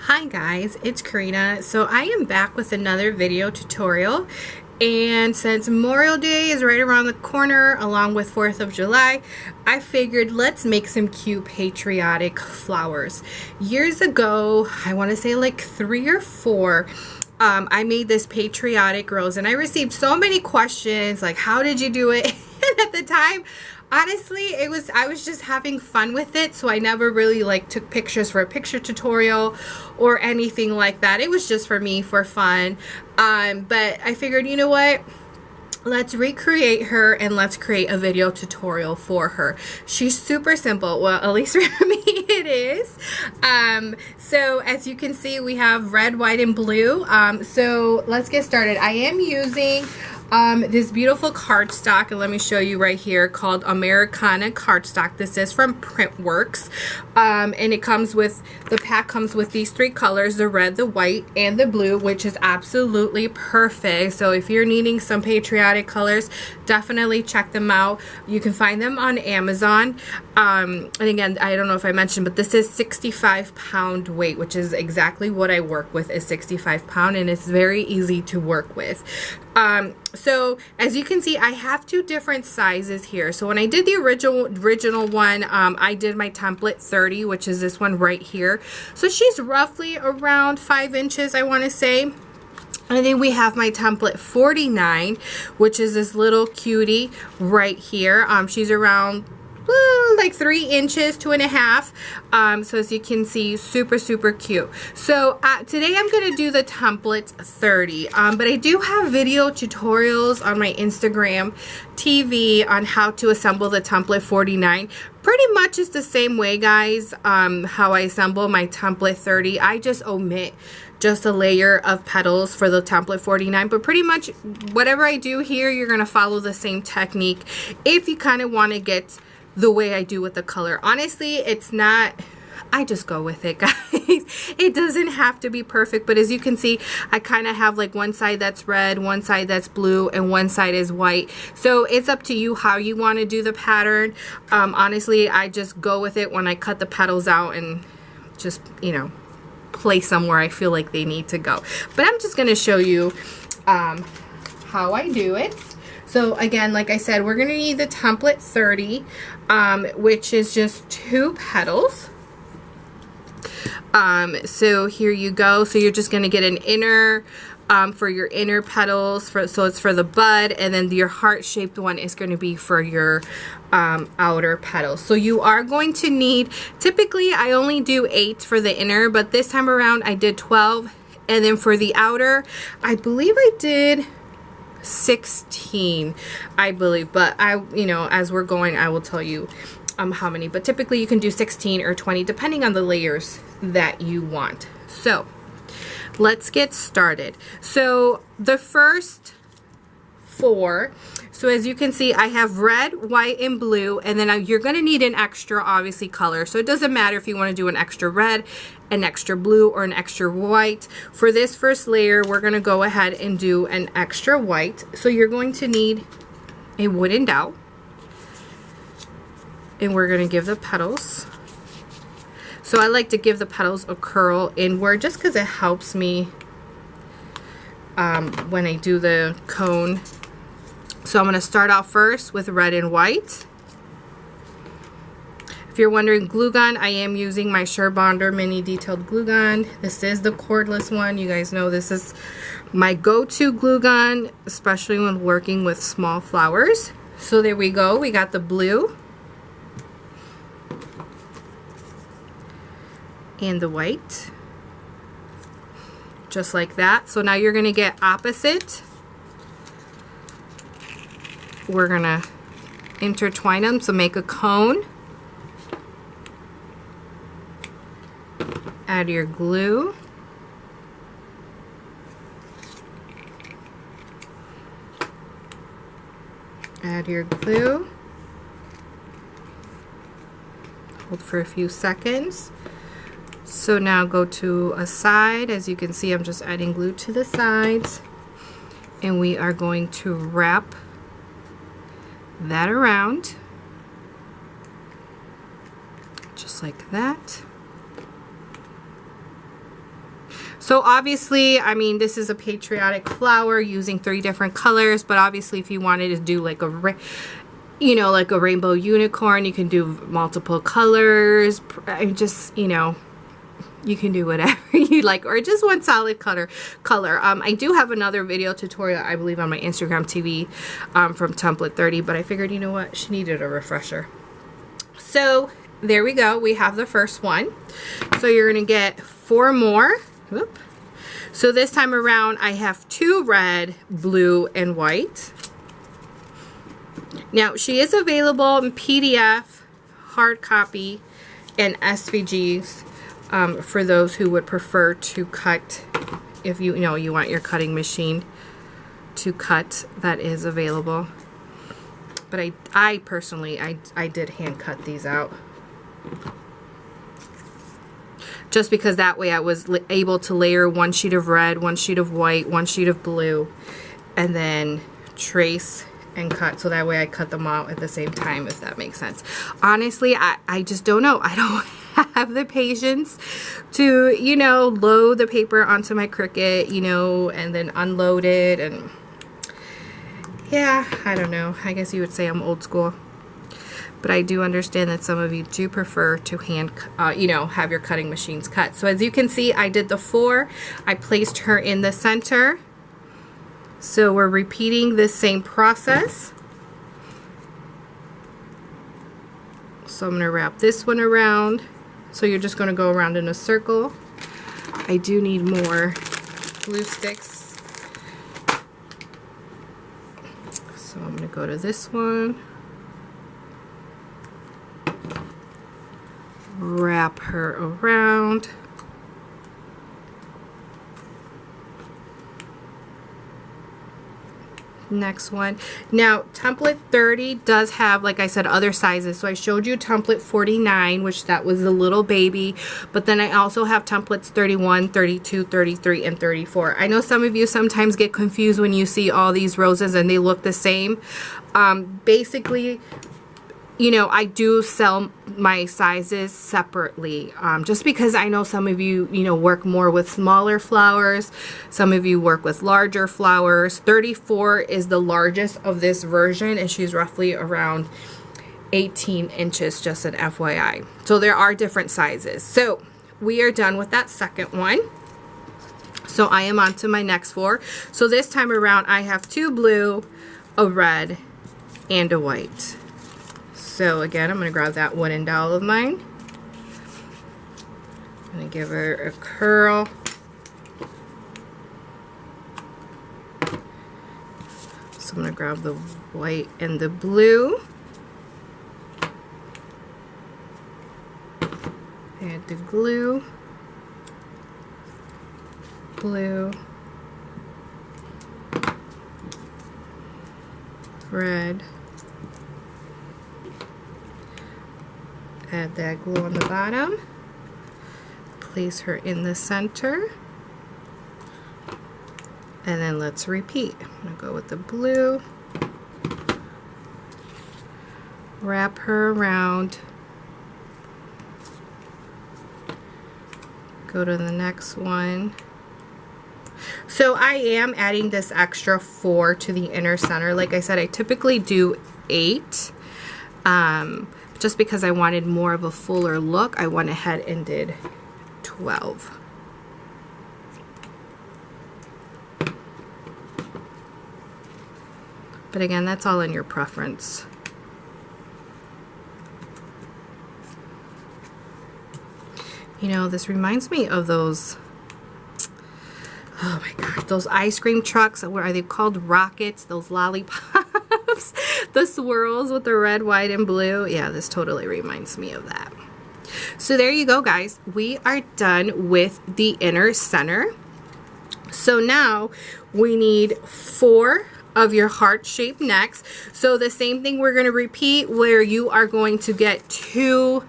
Hi guys, it's Karina. So I am back with another video tutorial, and since Memorial Day is right around the corner along with 4th of July, I figured let's make some cute patriotic flowers. Years ago, I want to say like 3 or 4, I made this patriotic rose and I received so many questions like, how did you do it? And at the time, honestly, I was just having fun with it, so I never really like took pictures for a picture tutorial or anything like that. It was just for me, for fun. But I figured, you know what? Let's recreate her and let's create a video tutorial for her. She's super simple. Well, at least for me it is. So as you can see, we have red, white, and blue. So let's get started. I am using this beautiful cardstock, and let me show you right here, called Americana cardstock. This is from Printworks, and it comes with, the pack comes with these 3 colors, the red, the white, and the blue, which is absolutely perfect. So if you're needing some patriotic colors, definitely check them out. You can find them on Amazon. And again, I don't know if I mentioned, but this is 65-pound weight, which is exactly what I work with, is 65-pound, and it's very easy to work with. So as you can see, I have 2 different sizes here. So when I did the original one, I did my template 30, which is this one right here. So she's roughly around 5 inches, I want to say. And then we have my template 49, which is this little cutie right here. She's around like 3 inches, 2.5. So as you can see, super cute. So today I'm going to do the template 30, but I do have video tutorials on my Instagram TV on how to assemble the template 49. Pretty much it's the same way, guys, how I assemble my template 30. I just omit just a layer of petals for the template 49, but pretty much whatever I do here, you're going to follow the same technique if you kind of want to get the way I do with the color. Honestly, it's not, I just go with it, guys. It doesn't have to be perfect, but as you can see, I kind of have like one side that's red, one side that's blue, and one side is white. So it's up to you how you want to do the pattern. Honestly, I just go with it when I cut the petals out and just, you know, place them where I feel like they need to go. But I'm just going to show you how I do it. So again, like I said, we're going to need the template 30, which is just 2 petals. So here you go. So you're just going to get an inner for your inner petals, so it's for the bud, and then your heart-shaped one is going to be for your outer petals. So you are going to need, typically I only do 8 for the inner, but this time around I did 12, and then for the outer, I believe I did 16, I believe, but you know, as we're going, I will tell you how many, but typically you can do 16 or 20 depending on the layers that you want. So let's get started. So the first 4, so as you can see, I have red, white, and blue, and then you're going to need an extra, obviously, color. So it doesn't matter if you want to do an extra red, an extra blue, or an extra white. For this first layer, we're going to go ahead and do an extra white. So you're going to need a wooden dowel, and we're going to give the petals. So I like to give the petals a curl inward just because it helps me when I do the cone. So I'm going to start off first with red and white. If you're wondering, glue gun, I am using my Surebonder mini detailed glue gun. This is the cordless one. You guys know this is my go-to glue gun, especially when working with small flowers. So there we go. We got the blue and the white, just like that. So now you're going to get opposite. We're going to intertwine them, so make a cone. Add your glue. Add your glue. Hold for a few seconds. So now go to a side. As you can see, I'm just adding glue to the sides. And we are going to wrap that around. Just like that. So obviously, I mean, this is a patriotic flower using 3 different colors, but obviously if you wanted to do like a, you know, like a rainbow unicorn, you can do multiple colors. Just, you know, you can do whatever you like, or just one solid color. I do have another video tutorial, I believe, on my Instagram TV from Template 30, but I figured, you know what, she needed a refresher. So there we go. We have the first one. So you're going to get 4 more. Whoop. So this time around, I have 2 red, blue, and white. Now, she is available in PDF, hard copy, and SVGs for those who would prefer to cut. If you know you want your cutting machine to cut, that is available. But I personally, I did hand cut these out. Just because that way I was able to layer 1 sheet of red, 1 sheet of white, 1 sheet of blue, and then trace and cut. So that way I cut them all at the same time, if that makes sense. Honestly, I just don't know. I don't have the patience to, you know, load the paper onto my Cricut, you know, and then unload it. And yeah, I don't know. I guess you would say I'm old school. But I do understand that some of you do prefer to hand, you know, have your cutting machines cut. So as you can see, I did the 4. I placed her in the center. So we're repeating this same process. So I'm going to wrap this one around. So you're just going to go around in a circle. I do need more glue sticks. So I'm going to go to this one. Wrap her around. Next one. Now, template 30 does have, like I said, other sizes. So I showed you template 49, which that was the little baby. But then I also have templates 31, 32, 33, and 34. I know some of you sometimes get confused when you see all these roses and they look the same. Basically, you know, I do sell my sizes separately, just because I know some of you, you know, work more with smaller flowers. Some of you work with larger flowers. 34 is the largest of this version, and she's roughly around 18 inches, just an FYI. So there are different sizes. So we are done with that second one. So I am on to my next 4. So this time around, I have 2 blue, a red, and a white. So again, I'm going to grab that wooden dowel of mine. I'm going to give her a curl. So I'm going to grab the white and the blue. Add the glue. Blue. Red. Add that glue on the bottom. Place her in the center. And then let's repeat. I'm going to go with the blue. Wrap her around. Go to the next one. So I am adding this extra 4 to the inner center. Like I said, I typically do 8. Just because I wanted more of a fuller look, I went ahead and did 12. But again, that's all in your preference. You know, this reminds me of those, oh my God, those ice cream trucks. What are they called? Rockets, those lollipops. The swirls with the red, white, and blue. Yeah, this totally reminds me of that. So there you go, guys. We are done with the inner center. So now we need 4 of your heart-shaped necks. So the same thing we're going to repeat, where you are going to get 2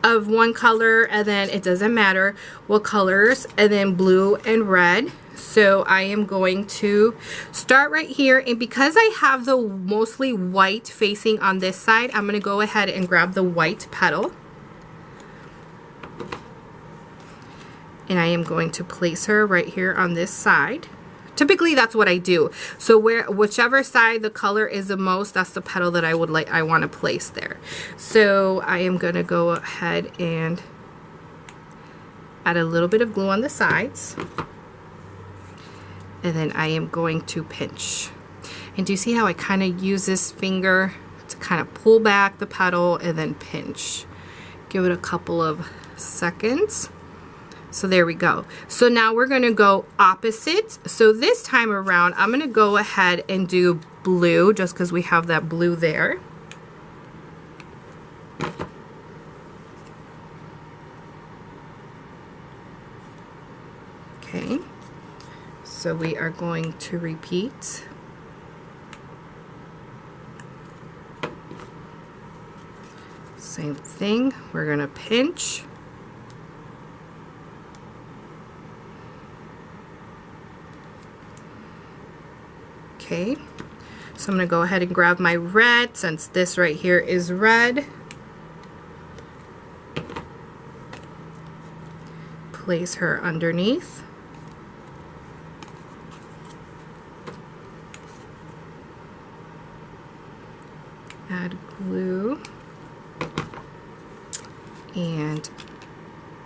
of one color, and then it doesn't matter what colors, and then blue and red. So I am going to start right here, and because I have the mostly white facing on this side, I'm going to go ahead and grab the white petal. and I am going to place her right here on this side. Typically that's what I do. So whichever side the color is the most, that's the petal that I want to place there. So I am going to go ahead and add a little bit of glue on the sides, and then I am going to pinch. And do you see how I kind of use this finger to kind of pull back the petal and then pinch? Give it a couple of seconds. So there we go. So now we're going to go opposite. So this time around, I'm going to go ahead and do blue just because we have that blue there. Okay. So we are going to repeat. Same thing. We're going to pinch. Okay, so I'm going to go ahead and grab my red, since this right here is red. Place her underneath. Add glue. And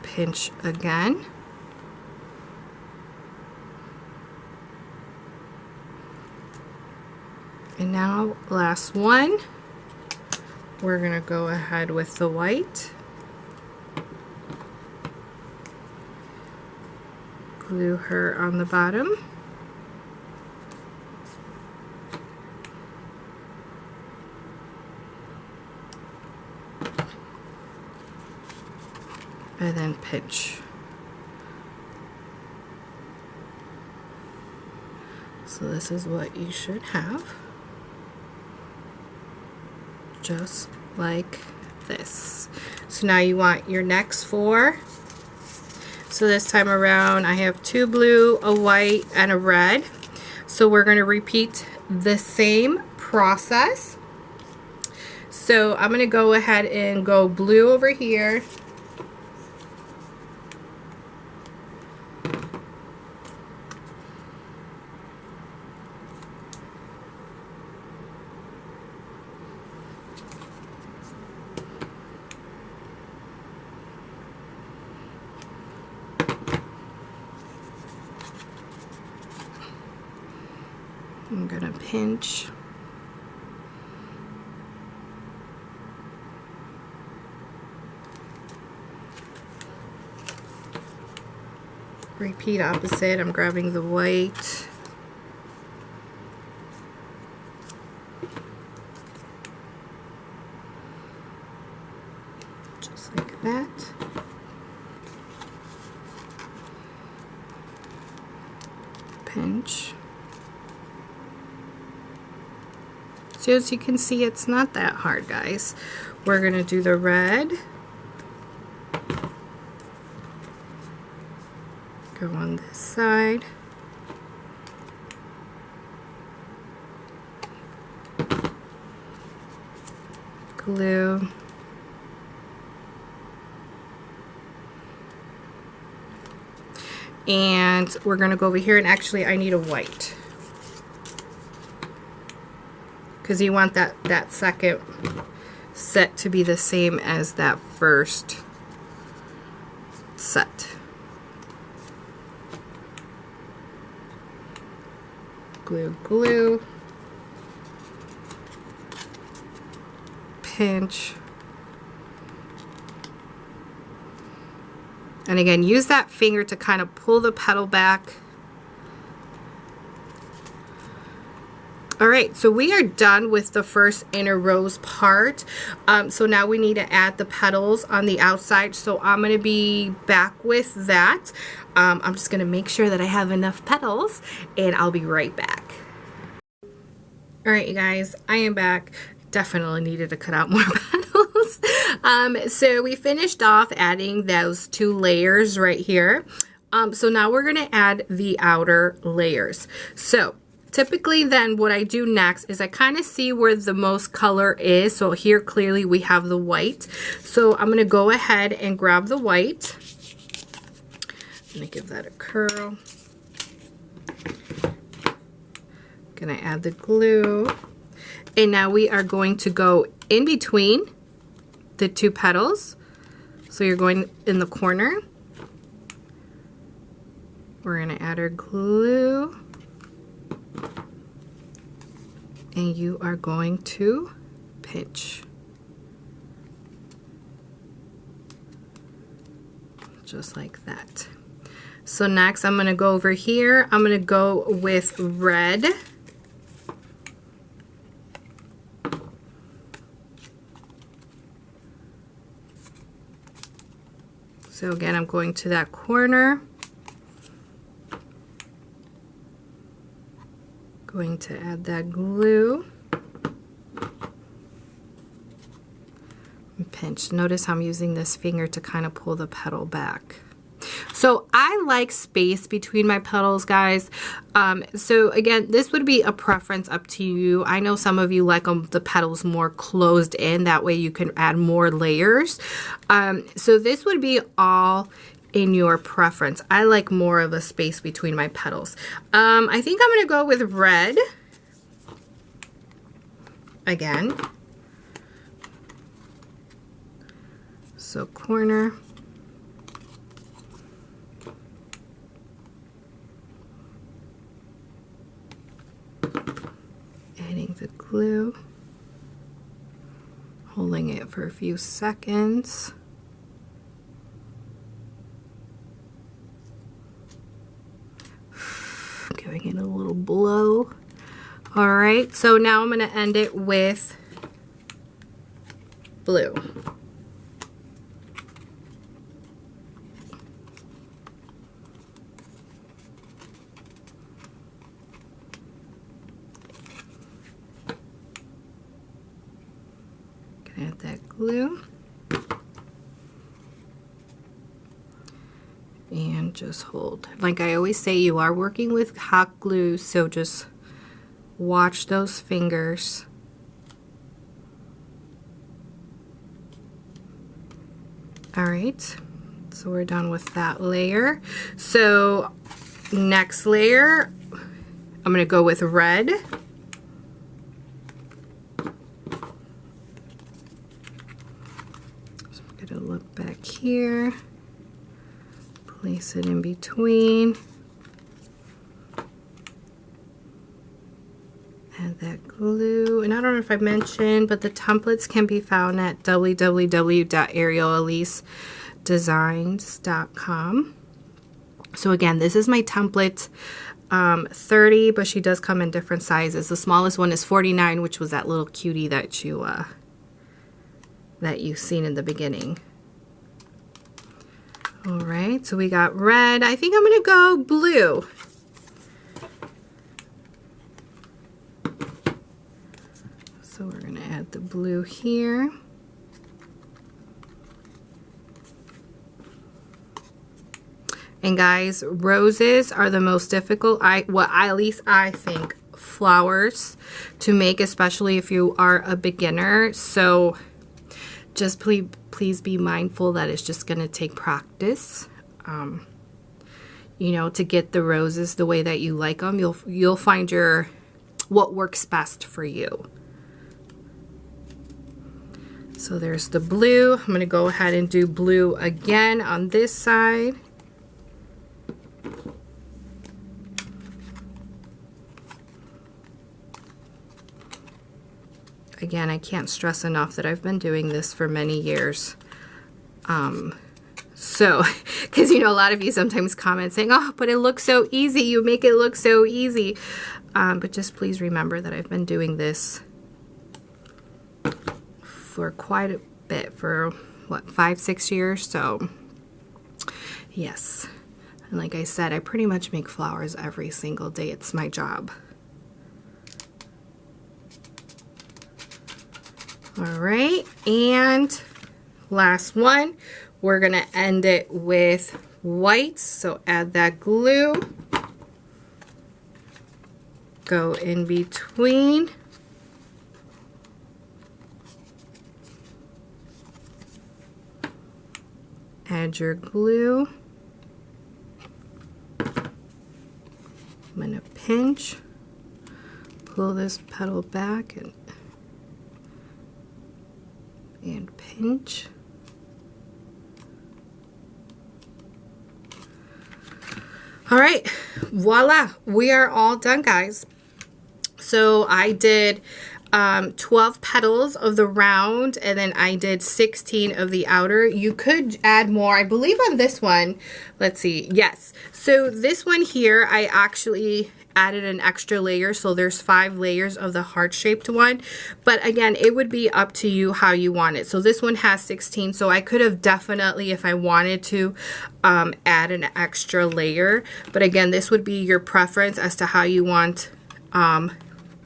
pinch again. And now, last one, we're going to go ahead with the white. Glue her on the bottom. And then pinch. So this is what you should have. Just like this. So now you want your next 4. So this time around I have 2 blue, a white, and a red. So we're going to repeat the same process. So I'm going to go ahead and go blue over here. I'm gonna pinch. Repeat opposite. I'm grabbing the white. Just like that. Pinch. So as you can see, it's not that hard, guys. We're going to do the red. Go on this side. Glue. And we're going to go over here, and actually I need a white. Because you want that second set to be the same as that first set. Glue, glue. Pinch. And again, use that finger to kind of pull the petal back. Alright, so we are done with the first inner rose part. So now we need to add the petals on the outside. So I'm going to be back with that. I'm just going to make sure that I have enough petals, and I'll be right back. Alright, you guys, I am back. Definitely needed to cut out more petals. So we finished off adding those 2 layers right here. So now we're going to add the outer layers. So typically then what I do next is I kind of see where the most color is. So here clearly we have the white. So I'm going to go ahead and grab the white. gonna give that a curl. Gonna add the glue. And now we are going to go in between the two petals. So you're going in the corner. We're gonna add our glue. And you are going to pinch. Just like that. So next I'm gonna go over here. I'm gonna go with red. So again, I'm going to that corner. Going to add that glue. And pinch. Notice how I'm using this finger to kind of pull the petal back. So I like space between my petals, guys. So again, this would be a preference up to you. I know some of you like the petals more closed in. That way you can add more layers. So this would be all in your preference. I like more of a space between my petals. I think I'm gonna go with red again. So corner. Adding the glue. Holding it for a few seconds. Giving it a little blow. All right, so now I'm gonna end it with blue. Gonna add that glue. And just hold. Like I always say, you are working with hot glue, so just watch those fingers. All right, so we're done with that layer. So next layer, I'm gonna go with red. So I'm gonna look back here. Place it in between. Add that glue. And I don't know if I mentioned, but the templates can be found at www.arielelisedesigns.com. So again, this is my template 30, but she does come in different sizes. The smallest one is 49, which was that little cutie that you've seen in the beginning. All right, so we got red. I think I'm gonna go blue. So we're gonna add the blue here. And guys, roses are the most difficult, at least I think, flowers to make, especially if you are a beginner. So just please be mindful that it's just going to take practice, you know, to get the roses the way that you like them. You'll find what works best for you. So there's the blue. I'm going to go ahead and do blue again on this side. Again, I can't stress enough that I've been doing this for many years. So, because you know, a lot of you sometimes comment saying, oh, but it looks so easy. You make it look so easy. But just please remember that I've been doing this for quite a bit, for what, 5-6 years. So, yes. And like I said, I pretty much make flowers every single day. It's my job. All right, and last one, we're gonna end it with white. So add that glue, go in between, add your glue, I'm going to pinch, pull this petal back, and pinch. All right, voila, we are all done, guys. So I did 12 petals of the round, and then I did 16 of the outer. You could add more, I believe, on this one. Let's see. Yes. So this one here, I actually added an extra layer, so there's 5 layers of the heart-shaped one. But again, it would be up to you how you want it. So this one has 16, so I could have definitely, if I wanted to, add an extra layer. But again, this would be your preference as to how you want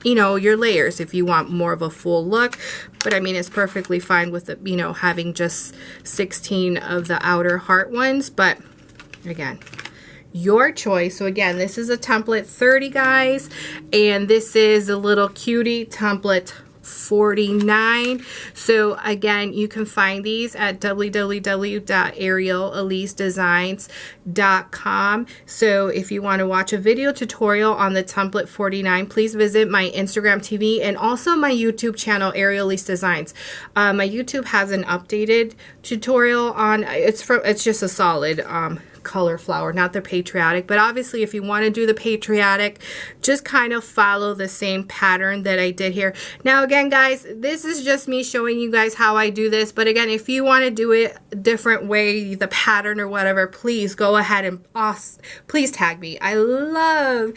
you know, your layers, if you want more of a full look. But I mean, it's perfectly fine with, you know, having just 16 of the outer heart ones. But again, your choice. So again, this is a template 30, guys, and this is a little cutie template 49. So again, you can find these at www.arielelisedesigns.com. So if you want to watch a video tutorial on the template 49, please visit my Instagram TV and also my YouTube channel, Ariel Elise Designs. My YouTube has an updated tutorial on, it's just a solid color flower, not the Patriotic. But obviously, if you want to do the Patriotic, just kind of follow the same pattern that I did here. Now again, guys, this is just me showing you guys how I do this. But again, if you want to do it a different way, the pattern or whatever, please go ahead and please tag me. I love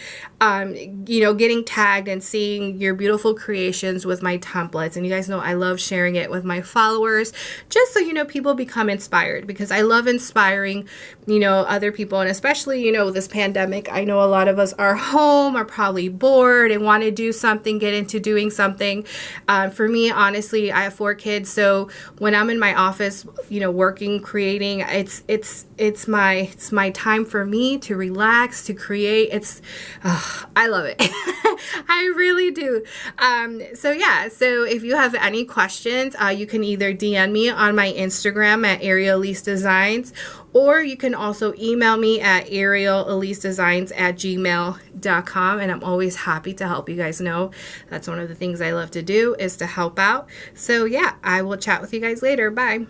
you know, getting tagged and seeing your beautiful creations with my templates. And you guys know I love sharing it with my followers, just so you know, people become inspired, because I love inspiring, you know, other people. And especially, you know, this pandemic, I know a lot of us are home, are probably bored and want to do something, get into doing something. For me, honestly, I have 4 kids, so when I'm in my office, you know, working, creating, it's my time for me to relax, to create. I love it. I really do. So yeah, so if you have any questions, you can either DM me on my Instagram at Ariel Elise Designs, or you can also email me at arielelisedesigns@gmail.com, and I'm always happy to help. You guys know that's one of the things I love to do, is to help out. So yeah, I will chat with you guys later. Bye.